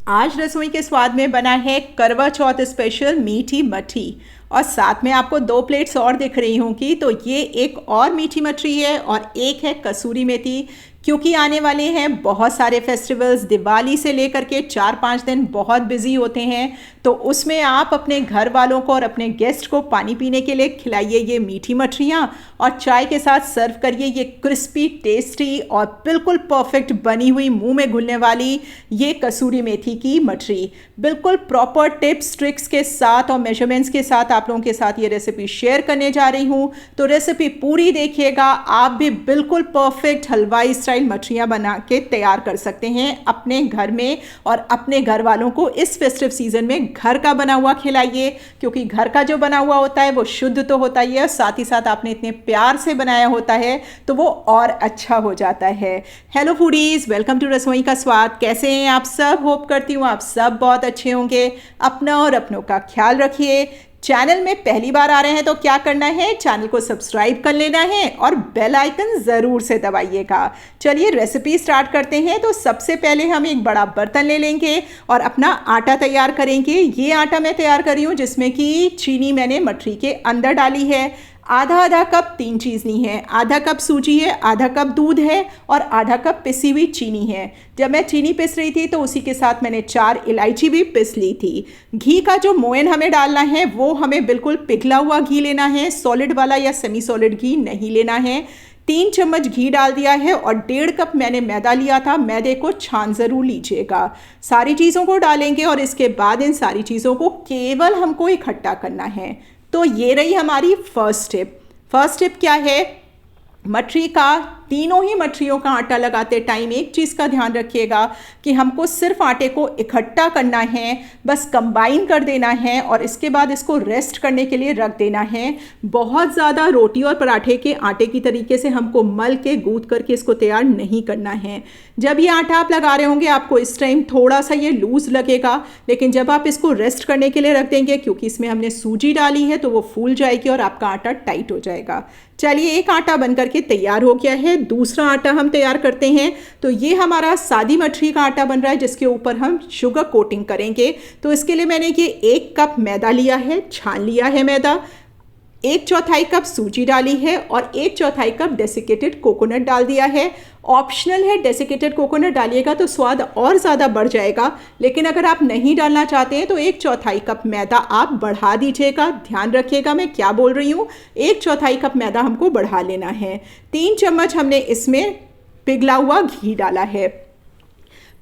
आज रसोई के स्वाद में बना है करवा चौथ स्पेशल मीठी मठी। और साथ में आपको 2 प्लेट्स और दिख रही होंगी। तो ये एक और मीठी मछली है और एक है कसूरी मेथी। क्योंकि आने वाले हैं बहुत सारे फेस्टिवल्स, दिवाली से लेकर के 4-5 दिन बहुत बिजी होते हैं। तो उसमें आप अपने घर वालों को और अपने गेस्ट को पानी पीने के लिए खिलाइए ये मीठी मछलियाँ और चाय के साथ सर्व करिए ये क्रिस्पी, टेस्टी और बिल्कुल परफेक्ट बनी हुई मुंह में घुलने वाली ये कसूरी मेथी की मछली। बिल्कुल प्रॉपर टिप्स ट्रिक्स के साथ और मेजरमेंट्स के साथ आप लोगों के साथ ये रेसिपी शेयर करने जा रही हूँ। तो रेसिपी पूरी देखिएगा, आप भी बिल्कुल परफेक्ट हलवाई स्टाइल मछलियाँ बना के तैयार कर सकते हैं अपने घर में और अपने घर वालों को इस फेस्टिव सीजन में घर का बना हुआ खिलाइए। क्योंकि घर का जो बना हुआ होता है वो शुद्ध तो होता ही है, साथ ही साथ आपने इतने प्यार से बनाया होता है तो वो और अच्छा हो जाता है। हेलो फूडीज, वेलकम टू रसोई का स्वाद। कैसे हैं आप सब? होप करती हूँ आप सब बहुत अच्छे होंगे। अपना और अपनों का ख्याल रखिए। चैनल में पहली बार आ रहे हैं तो क्या करना है, चैनल को सब्सक्राइब कर लेना है और बेल आइकन ज़रूर से दबाइएगा। चलिए रेसिपी स्टार्ट करते हैं। तो सबसे पहले हम एक बड़ा बर्तन ले लेंगे और अपना आटा तैयार करेंगे। ये आटा मैं तैयार कर रही हूँ जिसमें कि चीनी मैंने मठरी के अंदर डाली है। आधा कप 3 चीज़ ली है। आधा कप सूजी है, आधा कप दूध है और आधा कप पिसी हुई चीनी है। जब मैं चीनी पिस रही थी तो उसी के साथ मैंने 4 इलायची भी पिस ली थी। घी का जो मोयन हमें डालना है वो हमें बिल्कुल पिघला हुआ घी लेना है, सॉलिड वाला या सेमी सॉलिड घी नहीं लेना है। 3 चम्मच घी डाल दिया है और 1.5 कप मैंने मैदा लिया था। मैदे को छान ज़रूर लीजिएगा। सारी चीज़ों को डालेंगे और इसके बाद इन सारी चीज़ों को केवल हमको इकट्ठा करना है। तो ये रही हमारी फर्स्ट टिप। फर्स्ट टिप क्या है? मछली का, तीनों ही मछलियों का आटा लगाते टाइम एक चीज़ का ध्यान रखिएगा कि हमको सिर्फ आटे को इकट्ठा करना है, बस कंबाइन कर देना है और इसके बाद इसको रेस्ट करने के लिए रख देना है। बहुत ज़्यादा रोटी और पराठे के आटे की तरीके से हमको मल के गूंथ करके इसको तैयार नहीं करना है। जब ये आटा आप लगा रहे होंगे आपको इस टाइम थोड़ा सा ये लूज़ लगेगा, लेकिन जब आप इसको रेस्ट करने के लिए रख देंगे, क्योंकि इसमें हमने सूजी डाली है तो वो फूल जाएगी और आपका आटा टाइट हो जाएगा। चलिए, एक आटा बन करके तैयार हो गया है। दूसरा आटा हम तैयार करते हैं। तो ये हमारा सादी मछली का आटा बन रहा है जिसके ऊपर हम शुगर कोटिंग करेंगे। तो इसके लिए मैंने ये 1 कप मैदा लिया है, छान लिया है मैदा। 1/4 कप सूजी डाली है और 1/4 कप डेसिकेटेड कोकोनट डाल दिया है। ऑप्शनल है, डेसिकेटेड कोकोनट डालिएगा तो स्वाद और ज़्यादा बढ़ जाएगा, लेकिन अगर आप नहीं डालना चाहते हैं तो 1/4 कप मैदा आप बढ़ा दीजिएगा। ध्यान रखिएगा मैं क्या बोल रही हूँ, 1/4 कप मैदा हमको बढ़ा लेना है। 3 चम्मच हमने इसमें पिघला हुआ घी डाला है।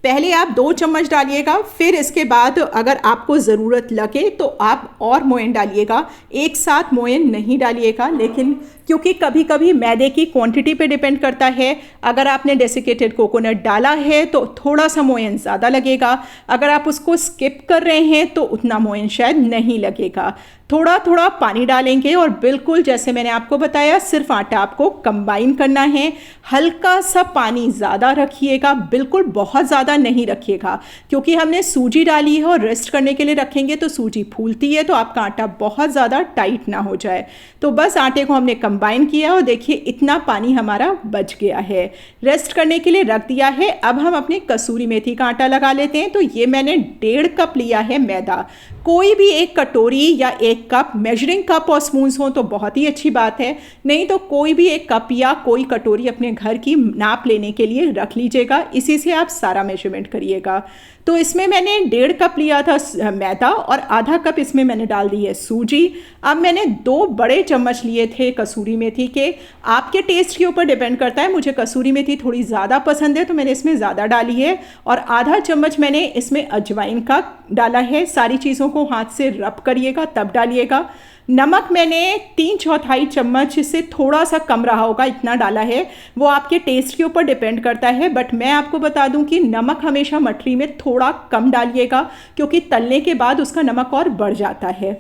पहले आप 2 चम्मच डालिएगा, फिर इसके बाद अगर आपको ज़रूरत लगे तो आप और मोयन डालिएगा। एक साथ मोयन नहीं डालिएगा, लेकिन क्योंकि कभी कभी मैदे की क्वांटिटी पे डिपेंड करता है। अगर आपने डेसिकेटेड कोकोनट डाला है तो थोड़ा सा मोयन ज़्यादा लगेगा, अगर आप उसको स्किप कर रहे हैं तो उतना मोयन शायद नहीं लगेगा। थोड़ा थोड़ा पानी डालेंगे और बिल्कुल जैसे मैंने आपको बताया सिर्फ आटा आपको कंबाइन करना है। हल्का सा पानी ज़्यादा रखिएगा, बिल्कुल बहुत ज़्यादा नहीं रखिएगा, क्योंकि हमने सूजी डाली है और रेस्ट करने के लिए रखेंगे तो सूजी फूलती है, तो आपका आटा बहुत ज़्यादा टाइट ना हो जाए। तो बस आटे को हमने कंबाइन किया और देखिए इतना पानी हमारा बच गया है। रेस्ट करने के लिए रख दिया है। अब हम अपनी कसूरी मेथी का आटा लगा लेते हैं। तो ये मैंने 1.5 कप लिया है मैदा। कोई भी एक कटोरी या 1 कप, मेजरिंग कप और स्पून्स हो तो बहुत ही अच्छी बात है, नहीं तो कोई भी एक कप या कोई कटोरी अपने घर की नाप लेने के लिए रख लीजिएगा। इसी से आप सारा मेजरमेंट करिएगा। तो इसमें मैंने 1.5 कप लिया था मैदा और आधा कप इसमें मैंने डाल दी है सूजी। अब मैंने 2 बड़े चम्मच लिए थे कसूरी मेथी के। आपके टेस्ट के ऊपर डिपेंड करता है, मुझे कसूरी मेथी थोड़ी ज़्यादा पसंद है तो मैंने इसमें ज़्यादा डाली है। और आधा चम्मच मैंने इसमें अजवाइन का डाला है। सारी चीज़ों को हाथ से रब करिएगा तब डालिएगा। नमक मैंने 3/4 चम्मच से थोड़ा सा कम रहा होगा, इतना डाला है। वो आपके टेस्ट के ऊपर डिपेंड करता है, बट मैं आपको बता दूं कि नमक हमेशा मठरी में थोड़ा कम डालिएगा, क्योंकि तलने के बाद उसका नमक और बढ़ जाता है।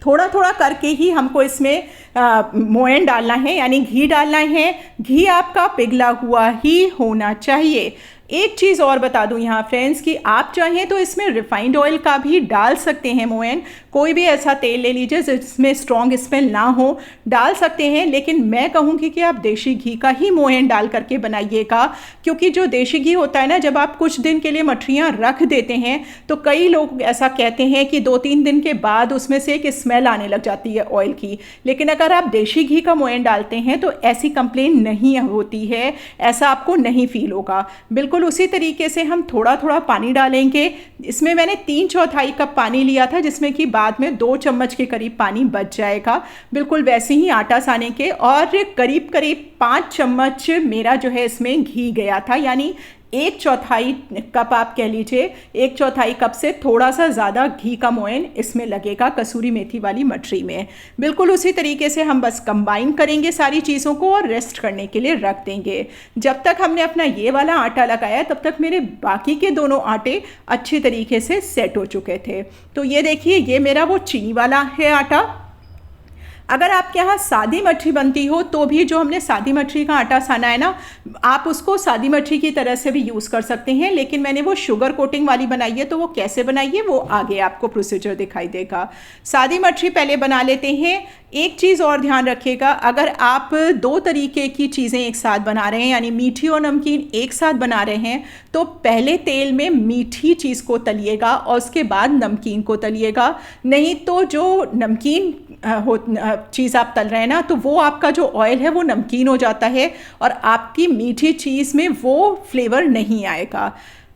थोड़ा थोड़ा करके ही हमको इसमें मोयन डालना है, यानी घी डालना है। घी आपका पिघला हुआ ही होना चाहिए। एक चीज़ और बता दूं यहाँ फ्रेंड्स कि आप चाहें तो इसमें रिफाइंड ऑयल का भी डाल सकते हैं मोयन, कोई भी ऐसा तेल ले लीजिए जिसमें स्ट्रॉन्ग स्मेल ना हो, डाल सकते हैं। लेकिन मैं कहूँगी कि आप देसी घी का ही मोयन डाल करके बनाइएगा, क्योंकि जो देसी घी होता है ना, जब आप कुछ दिन के लिए मठरियाँ रख देते हैं तो कई लोग ऐसा कहते हैं कि 2-3 दिन के बाद उसमें से एक स्मेल आने लग जाती है ऑयल की। लेकिन अगर आप देसी घी का मोयन डालते हैं तो ऐसी कंप्लेन नहीं होती है, ऐसा आपको नहीं फील होगा। बिल्कुल उसी तरीके से हम थोड़ा थोड़ा पानी डालेंगे। इसमें मैंने 3/4 कप पानी लिया था, जिसमें कि बाद में 2 चम्मच के करीब पानी बच जाएगा। बिल्कुल वैसे ही आटा साने के, और करीब करीब 5 चम्मच मेरा जो है इसमें घी गया था, यानी 1/4 कप आप कह लीजिए, 1/4 कप से थोड़ा सा ज़्यादा घी का मोयन इसमें लगेगा कसूरी मेथी वाली मठरी में। बिल्कुल उसी तरीके से हम बस कंबाइन करेंगे सारी चीज़ों को और रेस्ट करने के लिए रख देंगे। जब तक हमने अपना ये वाला आटा लगाया तब तक मेरे बाकी के दोनों आटे अच्छी तरीके से सेट हो चुके थे। तो ये देखिए, ये मेरा वो चीनी वाला है आटा। अगर आपके यहाँ सादी मठरी बनती हो तो भी जो हमने सादी मठरी का आटा साना है ना, आप उसको सादी मठरी की तरह से भी यूज़ कर सकते हैं। लेकिन मैंने वो शुगर कोटिंग वाली बनाई है, तो वो कैसे बनाई है वो आगे आपको प्रोसीजर दिखाई देगा। सादी मठरी पहले बना लेते हैं। एक चीज़ और ध्यान रखिएगा, अगर आप 2 तरीके की चीज़ें एक साथ बना रहे हैं, यानी मीठी और नमकीन एक साथ बना रहे हैं, तो पहले तेल में मीठी चीज़ को तलिएगा और उसके बाद नमकीन को तलिएगा। नहीं तो जो नमकीन चीज़ आप तल रहे हैं ना, तो वो आपका जो ऑयल है वो नमकीन हो जाता है और आपकी मीठी चीज़ में वो फ्लेवर नहीं आएगा।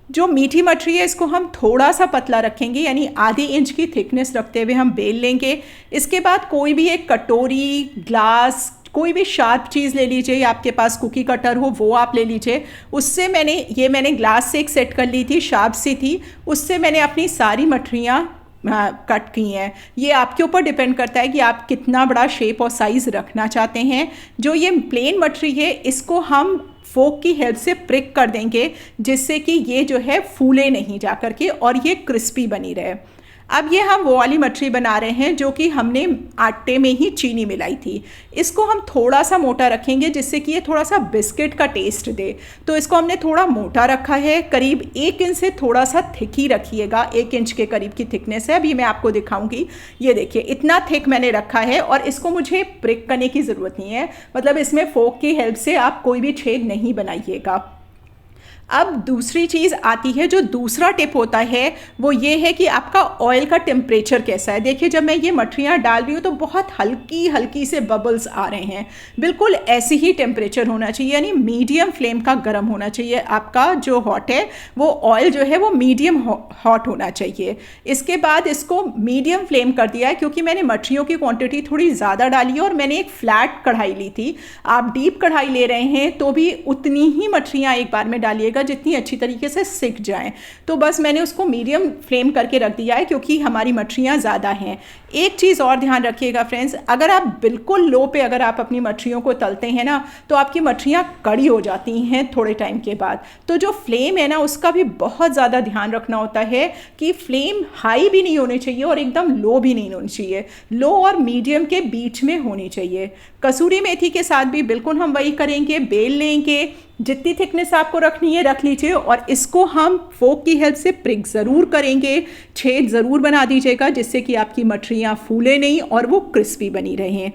जो मीठी मठरी है इसको हम थोड़ा सा पतला रखेंगे, यानी आधी इंच की थिकनेस रखते हुए हम बेल लेंगे। इसके बाद कोई भी एक कटोरी, ग्लास, कोई भी शार्प चीज़ ले लीजिए, या आपके पास कुकी कटर हो वो आप ले लीजिए। उससे मैंने ग्लास से एक सेट कर ली थी, शार्प सी थी, उससे मैंने अपनी सारी मठरियाँ कट की हैं। ये आपके ऊपर डिपेंड करता है कि आप कितना बड़ा शेप और साइज़ रखना चाहते हैं। जो ये प्लेन मठरी है इसको हम फोक की हेल्प से प्रिक कर देंगे, जिससे कि ये जो है फूले नहीं जा करके और ये क्रिस्पी बनी रहे। अब ये हम वो वाली मठरी बना रहे हैं जो कि हमने आटे में ही चीनी मिलाई थी। इसको हम थोड़ा सा मोटा रखेंगे जिससे कि ये थोड़ा सा बिस्किट का टेस्ट दे। तो इसको हमने थोड़ा मोटा रखा है, करीब 1 इंच से थोड़ा सा थिक ही रखिएगा, 1 इंच के करीब की थिकनेस है। अभी मैं आपको दिखाऊंगी। ये देखिए, इतना थिक मैंने रखा है और इसको मुझे प्रिक करने की ज़रूरत नहीं है, मतलब इसमें फोक की हेल्प से आप कोई भी छेद नहीं बनाइएगा। अब दूसरी चीज़ आती है, जो दूसरा टिप होता है वो ये है कि आपका ऑयल का टेम्परेचर कैसा है। देखिए, जब मैं ये मठरियाँ डाल रही हूँ तो बहुत हल्की हल्की से बबल्स आ रहे हैं। बिल्कुल ऐसे ही टेम्परेचर होना चाहिए, यानी मीडियम फ्लेम का गर्म होना चाहिए। आपका जो हॉट है वो ऑयल जो है वो मीडियम हॉट होना चाहिए। इसके बाद इसको मीडियम फ्लेम कर दिया है, क्योंकि मैंने मठरियों की क्वांटिटी थोड़ी ज़्यादा डाली है और मैंने एक फ्लैट कढ़ाई ली थी। आप डीप कढ़ाई ले रहे हैं तो भी उतनी ही मठरियाँ एक बार में डालिएगा जितनी अच्छी तरीके से सिक जाएं। तो बस मैंने उसको मीडियम फ्लेम करके रख दिया है, क्योंकि हमारी मठरियाँ ज़्यादा हैं। एक चीज़ और ध्यान रखिएगा फ्रेंड्स, अगर आप बिल्कुल लो पे अगर आप अपनी मठरियों को तलते हैं ना, तो आपकी मठरियाँ कड़ी हो जाती हैं थोड़े टाइम के बाद। तो जो फ्लेम है ना, उसका भी बहुत ज़्यादा ध्यान रखना होता है कि फ्लेम हाई भी नहीं होनी चाहिए और एकदम लो भी नहीं होनी चाहिए, लो और मीडियम के बीच में होनी चाहिए। कसूरी मेथी के साथ भी बिल्कुल हम वही करेंगे, बेल लेंगे, जितनी थिकनेस आपको रखनी है रख लीजिए और इसको हम फोक की हेल्प से प्रिक ज़रूर करेंगे, छेद ज़रूर बना दीजिएगा, जिससे कि आपकी मठरियाँ फूले नहीं और वो क्रिस्पी बनी रहें।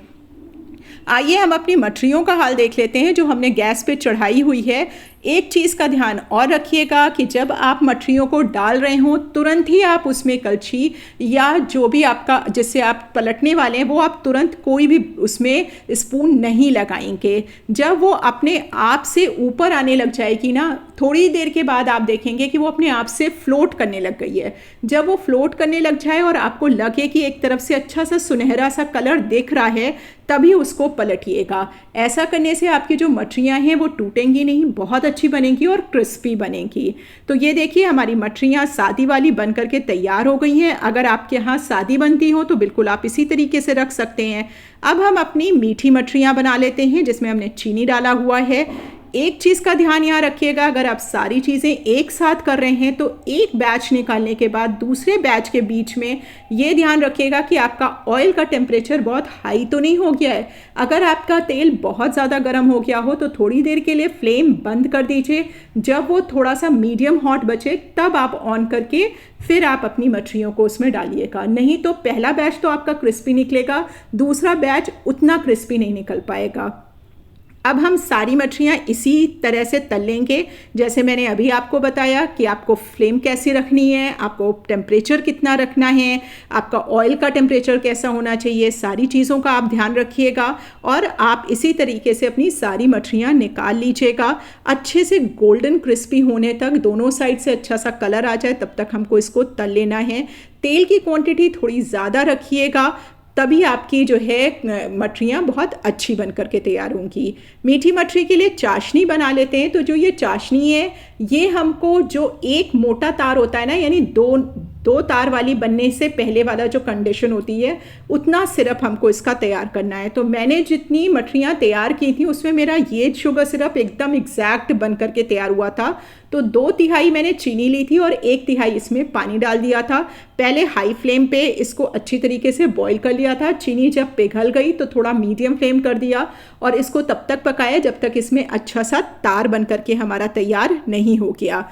आइए हम अपनी मठरियों का हाल देख लेते हैं जो हमने गैस पे चढ़ाई हुई है। एक चीज़ का ध्यान और रखिएगा कि जब आप मठरियों को डाल रहे हों तुरंत ही आप उसमें कलछी या जो भी आपका जिससे आप पलटने वाले हैं वो आप तुरंत कोई भी उसमें स्पून नहीं लगाएंगे। जब वो अपने आप से ऊपर आने लग जाएगी ना, थोड़ी देर के बाद आप देखेंगे कि वो अपने आप से फ्लोट करने लग गई है। जब वो फ्लोट करने लग जाए और आपको लगे कि एक तरफ से अच्छा सा सुनहरा सा कलर दिख रहा है, तभी उसको पलटिएगा। ऐसा करने से आपकी जो मठरियाँ हैं वो टूटेंगी नहीं, बहुत अच्छी बनेंगी और क्रिस्पी बनेंगी। तो ये देखिए, हमारी मठरियाँ सादी वाली बन करके तैयार हो गई हैं। अगर आपके यहाँ सादी बनती हो तो बिल्कुल आप इसी तरीके से रख सकते हैं। अब हम अपनी मीठी मठरियाँ बना लेते हैं, जिसमें हमने चीनी डाला हुआ है। एक चीज़ का ध्यान यहाँ रखिएगा, अगर आप सारी चीज़ें एक साथ कर रहे हैं तो एक बैच निकालने के बाद दूसरे बैच के बीच में ये ध्यान रखिएगा कि आपका ऑयल का टेम्परेचर बहुत हाई तो नहीं हो गया है। अगर आपका तेल बहुत ज़्यादा गर्म हो गया हो तो थोड़ी देर के लिए फ्लेम बंद कर दीजिए। जब वो थोड़ा सा मीडियम हॉट बचे तब आप ऑन करके फिर आप अपनी मछलियों को उसमें डालिएगा, नहीं तो पहला बैच तो आपका क्रिस्पी निकलेगा, दूसरा बैच उतना क्रिस्पी नहीं निकल पाएगा। अब हम सारी मछलियाँ इसी तरह से तल लेंगे जैसे मैंने अभी आपको बताया कि आपको फ्लेम कैसी रखनी है, आपको टेम्परेचर कितना रखना है, आपका ऑयल का टेम्परेचर कैसा होना चाहिए, सारी चीज़ों का आप ध्यान रखिएगा और आप इसी तरीके से अपनी सारी मछलियाँ निकाल लीजिएगा। अच्छे से गोल्डन क्रिस्पी होने तक, दोनों साइड से अच्छा सा कलर आ जाए तब तक हमको इसको तल लेना है। तेल की क्वांटिटी थोड़ी ज़्यादा रखिएगा, तभी आपकी जो है मछलियाँ बहुत अच्छी बन करके तैयार होंगी। मीठी मछली के लिए चाशनी बना लेते हैं। तो जो ये चाशनी है ये हमको जो एक मोटा तार होता है ना, यानी दो तार वाली बनने से पहले वाला जो कंडीशन होती है उतना सिरप हमको इसका तैयार करना है। तो मैंने जितनी मछलियाँ तैयार की थी उसमें मेरा ये शुगर सिरप एकदम एग्जैक्ट बन करके तैयार हुआ था। तो 2/3 मैंने चीनी ली थी और 1/3 इसमें पानी डाल दिया था। पहले हाई फ्लेम पे इसको अच्छी तरीके से बॉईल कर लिया था। चीनी जब पिघल गई तो थोड़ा मीडियम फ्लेम कर दिया और इसको तब तक पकाया जब तक इसमें अच्छा सा तार बन करके हमारा तैयार नहीं हो गया।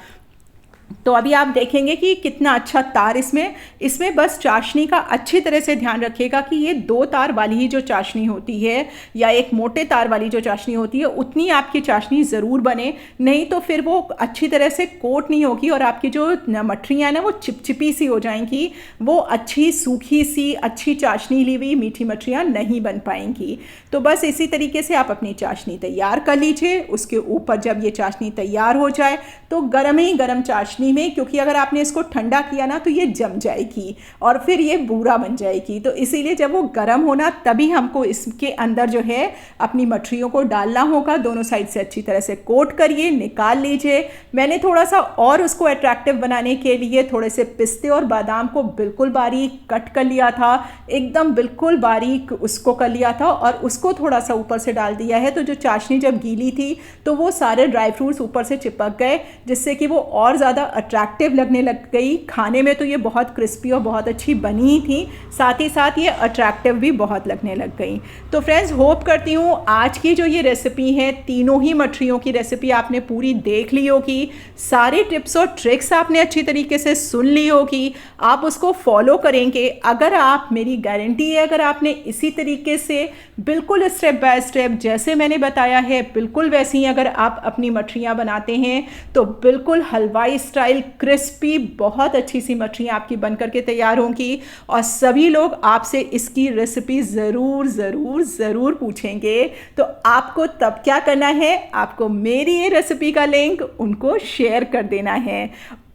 तो अभी आप देखेंगे कि कितना अच्छा तार इसमें बस चाशनी का अच्छी तरह से ध्यान रखिएगा कि ये 2 तार वाली ही जो चाशनी होती है या एक मोटे तार वाली जो चाशनी होती है उतनी आपकी चाशनी ज़रूर बने, नहीं तो फिर वो अच्छी तरह से कोट नहीं होगी और आपकी जो मठरियाँ ना वो चिपचिपी सी हो जाएंगी, वो अच्छी सूखी सी अच्छी चाशनी ली हुई मीठी मछलियाँ नहीं बन पाएंगी। तो बस इसी तरीके से आप अपनी चाशनी तैयार कर लीजिए। उसके ऊपर जब ये चाशनी तैयार हो जाए तो गर्म ही गर्म चाशनी में, क्योंकि अगर आपने इसको ठंडा किया ना तो ये जम जाएगी और फिर ये बूरा बन जाएगी, तो इसीलिए जब वो गर्म होना तभी हमको इसके अंदर जो है अपनी मछलियों को डालना होगा। दोनों साइड से अच्छी तरह से कोट करिए, निकाल लीजिए। मैंने थोड़ा सा और उसको अट्रैक्टिव बनाने के लिए थोड़े से पिस्ते और बादाम को बिल्कुल बारीक कट कर लिया था, एकदम बिल्कुल बारीक उसको कर लिया था और उसको थोड़ा सा ऊपर से डाल दिया है। तो जो चाशनी जब गीली थी तो वो सारे ड्राई फ्रूट्स ऊपर से चिपक गए, जिससे कि वो और ज़्यादा अट्रैक्टिव लगने लग गई। खाने में तो ये बहुत क्रिस्पी और बहुत अच्छी बनी थी, साथ ही साथ ये अट्रैक्टिव भी बहुत लगने लग गई। तो फ्रेंड्स, होप करती हूँ आज की जो ये रेसिपी है, तीनों ही मछलियों की रेसिपी आपने पूरी देख ली होगी, सारे टिप्स और ट्रिक्स आपने अच्छी तरीके से सुन ली होगी, आप उसको फॉलो करेंगे। अगर आप, मेरी गारंटी है, अगर आपने इसी तरीके से बिल्कुल स्टेप बाय स्टेप जैसे मैंने बताया है बिल्कुल वैसे ही अगर आप अपनी मछलियाँ बनाते हैं तो बिल्कुल हलवाई स्टाइल क्रिस्पी बहुत अच्छी सी मछलियाँ आपकी बन करके तैयार होंगी और सभी लोग आपसे इसकी रेसिपी ज़रूर ज़रूर ज़रूर पूछेंगे। तो आपको तब क्या करना है, आपको मेरी ये रेसिपी का लिंक उनको शेयर कर देना है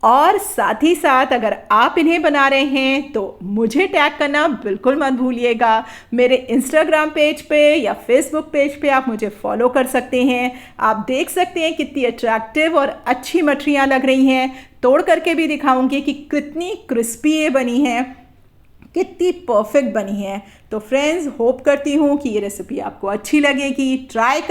और साथ ही साथ अगर आप इन्हें बना रहे हैं तो मुझे टैग करना बिल्कुल मत भूलिएगा। मेरे इंस्टाग्राम पेज पे या फेसबुक पेज पे आप मुझे फॉलो कर सकते हैं। आप देख सकते हैं कितनी अट्रैक्टिव और अच्छी मछलियाँ लग रही हैं। तोड़ करके भी दिखाऊंगी कि कितनी क्रिस्पी ये बनी है, कितनी परफेक्ट बनी है। तो फ्रेंड्स, होप करती हूँ कि ये रेसिपी आपको अच्छी लगेगी। ट्राई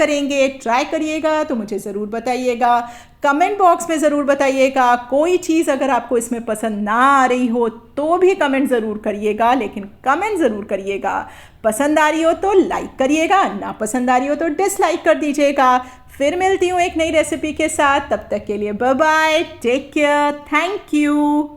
करिएगा तो मुझे ज़रूर बताइएगा, कमेंट बॉक्स में ज़रूर बताइएगा। कोई चीज़ अगर आपको इसमें पसंद ना आ रही हो तो भी कमेंट ज़रूर करिएगा, लेकिन कमेंट ज़रूर करिएगा। पसंद आ रही हो तो लाइक करिएगा, ना पसंद आ रही हो तो डिसलाइक कर दीजिएगा। फिर मिलती हूँ एक नई रेसिपी के साथ, तब तक के लिए bye bye, take care, thank you.